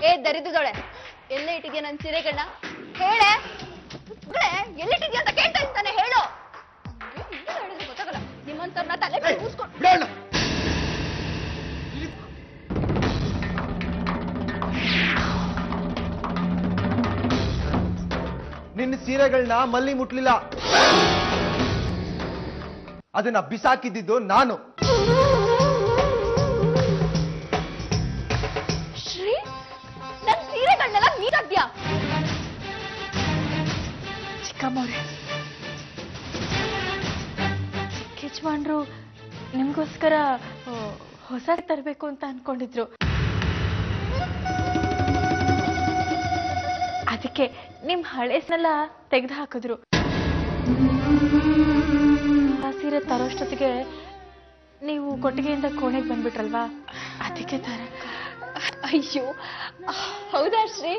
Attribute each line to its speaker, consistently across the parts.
Speaker 1: ಏ ದರಿದ್ರದೊಳೆ, ಎಲ್ಲೇ ಇಟ್ಟಿದ್ಯಾ ನನ್ ಸೀರೆಗಳನ್ನ? ಹೇಳೆ ಎಲ್ಲಿಟ್ಟಿದ್ಯಾ ಅಂತ ಕೇಳ್ತಾ ಇರ್ತಾನೆ, ಹೇಳು. ಹೇಳಿದ್ರೆ ಗೊತ್ತಾಗಲ್ಲ, ನಿಮ್ಮಂತವ್ರನ್ನ ತಲೆ ಮೇಲೆ ಕೂರ್ಸ್ಕೊಂಡು.
Speaker 2: ನಿನ್ನ ಸೀರೆಗಳನ್ನ ಮಲ್ಲಿ ಮುಟ್ಲಿಲ್ಲ, ಅದನ್ನ ಬಿಸಾಕಿದ್ದು ನಾನು.
Speaker 1: ಶ್ರೀ, ನನ್ ಸೀರೆಗಳನ್ನೆಲ್ಲ ನೀರಾದ್ಯಾ?
Speaker 3: ಚಿಕ್ಕಮ್ಮವ್ರೆ, ಯಜಮಾನ್ರು ನಿಮ್ಗೋಸ್ಕರ ಹೊಸ ತರಬೇಕು ಅಂತ ಅನ್ಕೊಂಡಿದ್ರು. ಅದಕ್ಕೆ ನಿಮ್ ಹಳೇಸ್ನೆಲ್ಲ ತೆಗೆದು ಹಾಕಿದ್ರು. ಆ ಸೀರೆ ತರೋಷ್ಟೊತ್ತಿಗೆ ನೀವು ಕೊಟ್ಟಿಗೆಯಿಂದ ಕೋಣೆಗೆ ಬಂದ್ಬಿಟ್ರಲ್ವಾ, ಅದಕ್ಕೆ ತರಕ.
Speaker 1: ಅಯ್ಯೋ ಹೌದಾ ಶ್ರೀ?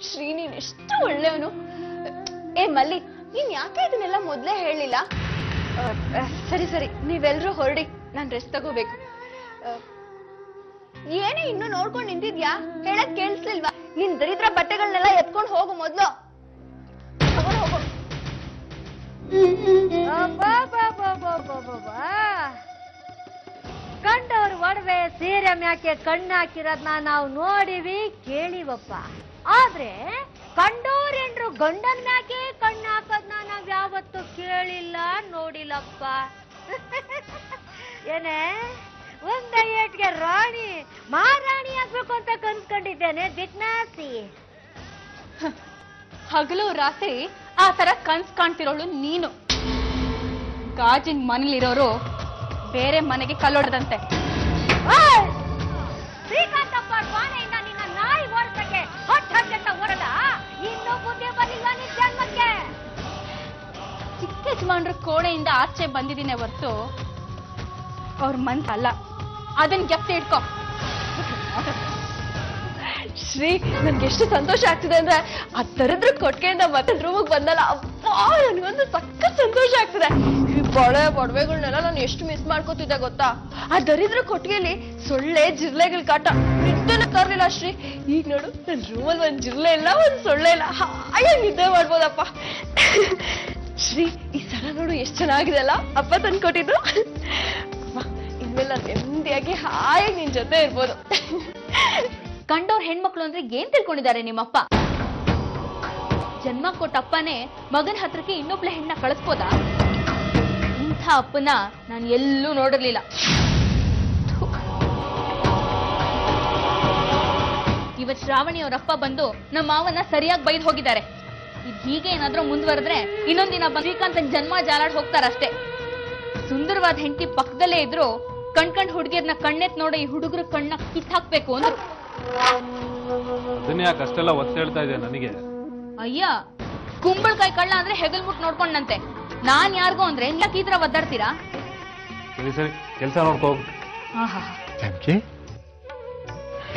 Speaker 1: ಶ್ರೀ ನೀನ್ ಎಷ್ಟು ಒಳ್ಳೆಯವನು. ಏ ಮಲ್ಲಿ, ನೀನ್ ಯಾಕೆ ಇದನ್ನೆಲ್ಲ ಮೊದ್ಲೇ ಹೇಳಿಲ್ಲ? ಸರಿ ಸರಿ, ನೀವೆಲ್ರೂ ಹೊರಡಿ, ನಾನ್ ರೆಸ್ಟ್ ತಗೋಬೇಕು. ಏನೇ ಇನ್ನು ನೋಡ್ಕೊಂಡು ನಿಂತಿದ್ಯಾ? ಹೇಳಕ್ ಕೇಳಿಸ್ಲಿಲ್ವಾ? ನಿನ್ ದರಿದ್ರ ಬಟ್ಟೆಗಳನ್ನೆಲ್ಲ ಎತ್ಕೊಂಡು ಹೋಗು ಮೊದ್ಲು. ಹೋಗು.
Speaker 4: ಕಂಡವ್ರ ಒಡವೆ ಸೀರೆ ಮ್ಯಾಕೆ ಕಣ್ಣು ಹಾಕಿರೋದ್ನ ನಾವು ನೋಡಿವಿ, ಕೇಳಿವಪ್ಪ. ಆದ್ರೆ ಕಂಡೋರೆಂಡ್ರು ಗಂಡನ್ ಮ್ಯಾಕೆ ಕಣ್ಣು ಹಾಕೋದ್ನ ನಾವ್ ಯಾವತ್ತು ಕೇಳಿಲ್ಲ, ನೋಡಿಲ್ಲಪ್ಪ. ಏನೇ ಒಂದ ಏಟ್ಗೆ ರಾಣಿ ಮಹಾರಾಣಿ ಆಗ್ಬೇಕು ಅಂತ ಕನ್ಸ್ಕೊಂಡಿದ್ದೇನೆ ಜಿಜ್ಞಾಸಿ.
Speaker 1: ಹಗಲು ರಾತ್ರಿ ಆ ತರ ಕನ್ಸ್ ಕಾಣ್ತಿರೋಳು ನೀನು. ಗಾಜಿನ ಮನೇಲಿರೋರು ಬೇರೆ ಮನೆಗೆ ಕಲ್ಲೊಡದಂತೆ.
Speaker 4: ಶ್ರೀಕಾಂತಪ್ಪ ಬಾಣೆಯಿಂದ ನಿನ್ನ ನಾಯಿ ಓಡಿಸಕ್ಕೆ ಹೊಟ್ಟೆ ಹೊರಡ, ಇನ್ನೂ ಬುದ್ಧಿ ಬರಲಿಲ್ಲ ನಿನ್ ಜನ್ಮಕ್ಕೆ.
Speaker 1: ಚಿಕ್ಕ ಯಜಮಾನ್ರು ಕೋಣೆಯಿಂದ ಆಚೆ ಬಂದಿದ್ದೀನಿ ಹೊರತು ಅವ್ರ ಮನ್ಸ ಅಲ್ಲ. ಅದನ್ನ ಗೆಪ್ತಿ ಇಟ್ಕೋ. ಶ್ರೀ, ನನ್ಗೆ ಎಷ್ಟು ಸಂತೋಷ ಆಗ್ತಿದೆ ಅಂದ್ರೆ ಆ ದರಿದ್ರ ಕೊಟ್ಟಿಗೆಯಿಂದ ಮತ್ತೆ ರೂಮಿಗೆ ಬಂದಲ್ಲ, ಅಪ್ಪಾ ನನ್ಗೊಂದು ಸಖತ್ ಸಂತೋಷ ಆಗ್ತಿದೆ. ಈ ಬೊಡವೆಗಳನ್ನೆಲ್ಲ ನಾನು ಎಷ್ಟು ಮಿಸ್ ಮಾಡ್ಕೋತಿದ್ದೆ ಗೊತ್ತಾ? ಆ ದರಿದ್ರ ಕೊಟ್ಟಿಗೆಯಲ್ಲಿ ಸೊಳ್ಳೆ ಜಿರ್ಲೆಗಳ ಕಾಟ ನಿದ್ದೆನ ತರ್ಲಿಲ್ಲ ಶ್ರೀ. ಈಗ ನೋಡು, ನನ್ ರೂಮಲ್ಲಿ ಒಂದ್ ಜಿರ್ಲೆ ಇಲ್ಲ, ಒಂದ್ ಸೊಳ್ಳೆ ಇಲ್ಲ, ಹಾಯಾಗಿ ನಿದ್ದೆ ಮಾಡ್ಬೋದಪ್ಪ. ಶ್ರೀ, ಈ ಸರ ನೋಡು ಎಷ್ಟು ಚೆನ್ನಾಗಿದೆ ಅಲ್ಲ, ಅಪ್ಪ ತಂದ್ಕೊಟ್ಟಿದ್ದು. ಇನ್ಮೇಲೆ ನಾನು ನೆಮ್ಮದಿಯಾಗಿ ಹಾಯಾಗಿ ನಿನ್ ಜೊತೆ ಇರ್ಬೋದು. ಕಂಡವ್ರ ಹೆಣ್ಮಕ್ಳು ಅಂದ್ರೆ ಏನ್ ತಿಳ್ಕೊಂಡಿದ್ದಾರೆ ನಿಮ್ಮಪ್ಪ? ಜನ್ಮ ಕೊಟ್ಟ ಅಪ್ಪನೇ ಮಗನ ಹತ್ರಕ್ಕೆ ಇನ್ನೊಬ್ಳೆ ಹೆಣ್ಣ ಕಳಿಸ್ಬೋದಾ? ಇಂಥ ಅಪ್ಪನ ನಾನು ಎಲ್ಲೂ ನೋಡಿರ್ಲಿಲ್ಲ. ಇವತ್ ಶ್ರಾವಣಿ ಅವರಪ್ಪ ಬಂದು ನಮ್ಮ ಮಾವನ್ನ ಸರಿಯಾಗಿ ಬೈದ್ ಹೋಗಿದ್ದಾರೆ. ಇದ್ ಹೀಗೆ ಏನಾದ್ರೂ ಮುಂದುವರೆದ್ರೆ ಇನ್ನೊಂದಿನ ಶ್ರೀಕಾಂತ್ ಜನ್ಮ ಜಾಲಾಡ್ ಹೋಗ್ತಾರಷ್ಟೇ. ಸುಂದರವಾದ ಹೆಂಡತಿ ಪಕ್ಕದಲ್ಲೇ ಇದ್ರು ಕಣ್ ಹುಡುಗಿಯರ್ನ ಕಣ್ಣೆತ್ ನೋಡೋ ಈ ಹುಡುಗರು ಕಣ್ಣ ಕಿತ್ ಹಾಕ್ಬೇಕು ಅಂದ್ರು.
Speaker 5: ಅದನ್ನ ಯಾಕೆ ಅಷ್ಟೆಲ್ಲ ಒತ್ತು ಹೇಳ್ತಾ ಇದೆ ನನಗೆ?
Speaker 1: ಅಯ್ಯ, ಕುಂಬಳಕಾಯಿ ಕಳ್ಳ ಅಂದ್ರೆ ಹೆಗಲ್ ಮುಟ್ ನೋಡ್ಕೊಂಡಂತೆ. ನಾನ್ ಯಾರಿಗೋ ಅಂದ್ರೆ ಎಲ್ಲ ಈ ತರ ಒದ್ದಾಡ್ತೀರಾ?
Speaker 5: ಸರಿ ಸರಿ, ಕೆಲಸ ನೋಡ್ಕೋ.
Speaker 6: ಜಾನಕಿ,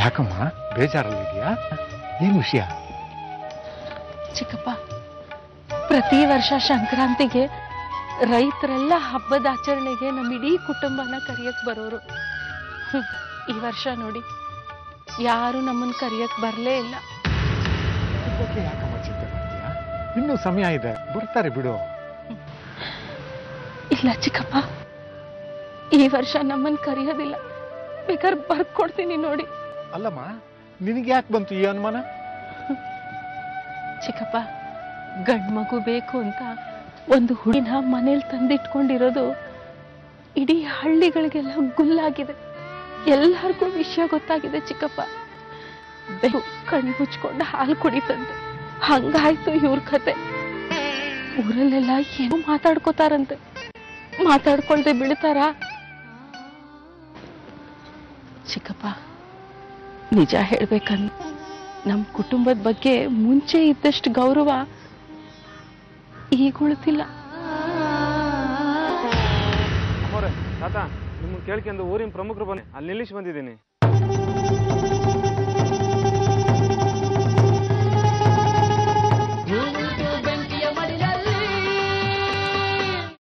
Speaker 6: ಯಾಕಮ್ಮ ಬೇಜಾರಲ್ಲಿದ್ಯಾ? ಏನ್ ವಿಷಯ?
Speaker 3: ಚಿಕ್ಕಪ್ಪ, ಪ್ರತಿ ವರ್ಷ ಸಂಕ್ರಾಂತಿಗೆ ರೈತರೆಲ್ಲ ಹಬ್ಬದ ಆಚರಣೆಗೆ ನಮ್ಮ ಇಡೀ ಕುಟುಂಬನ ಕರಿಯಕ್ ಬರೋರು. ಈ ವರ್ಷ ನೋಡಿ, ಯಾರು ನಮ್ಮನ್ನ ಕರಿಯಕ್ ಬರ್ಲೇ ಇಲ್ಲ.
Speaker 6: ಯಾಕಮ್ಮ ಚಿಂತೆ ಮಾಡ್ತೀಯಾ? ಇನ್ನೂ ಸಮಯ ಇದೆ, ಬರ್ತಾರೆ ಬಿಡು.
Speaker 3: ಇಲ್ಲ ಚಿಕ್ಕಪ್ಪ, ಈ ವರ್ಷ ನಮ್ಮನ್ನ ಕರೆಯೋದಿಲ್ಲ. ಬೇಕಾದ್ರೆ ಬರ್ಕೊಡ್ತೀನಿ ನೋಡಿ.
Speaker 6: ಅಲ್ಲಮ್ಮ, ನಿನಗೆ ಯಾಕೆ ಬಂತು ಈ ಅನುಮಾನ?
Speaker 3: ಚಿಕ್ಕಪ್ಪ, ಗಂಡ್ ಮಗು ಬೇಕು ಅಂತ ಒಂದು ಹುಡಿನ ಮನೇಲಿ ತಂದಿಟ್ಕೊಂಡಿರೋದು ಇಡೀ ಹಳ್ಳಿಗಳಿಗೆಲ್ಲ ಗುಲ್ಲಾಗಿದೆ. ಎಲ್ಲರಿಗೂ ವಿಷಯ ಗೊತ್ತಾಗಿದೆ ಚಿಕ್ಕಪ್ಪ. ಕಣ್ಣು ಮುಚ್ಕೊಂಡು ಹಾಲು ಕುಡಿತಂತೆ. ಹಂಗಾಯ್ತು ಇವ್ರ ಕತೆ. ಊರಲ್ಲೆಲ್ಲ ಏನೋ ಮಾತಾಡ್ಕೋತಾರಂತೆ. ಮಾತಾಡ್ಕೊಳ್ದೆ ಬಿಡ್ತಾರ? ಚಿಕ್ಕಪ್ಪ, ನಿಜ ಹೇಳ್ಬೇಕಂತ ನಮ್ ಕುಟುಂಬದ ಬಗ್ಗೆ ಮುಂಚೆ ಇದ್ದಷ್ಟು ಗೌರವ ಈಗ ಉಳಿತಿಲ್ಲ.
Speaker 5: ತಾತ, ನಿಮ್ಮನ್ನ ಕೇಳ್ಕೊಂಡು ಊರಿನ ಪ್ರಮುಖರು ಬನ್ನಿ, ಅಲ್ಲಿ ನಿಲ್ಲಿಸಿ ಬಂದಿದ್ದೀನಿ.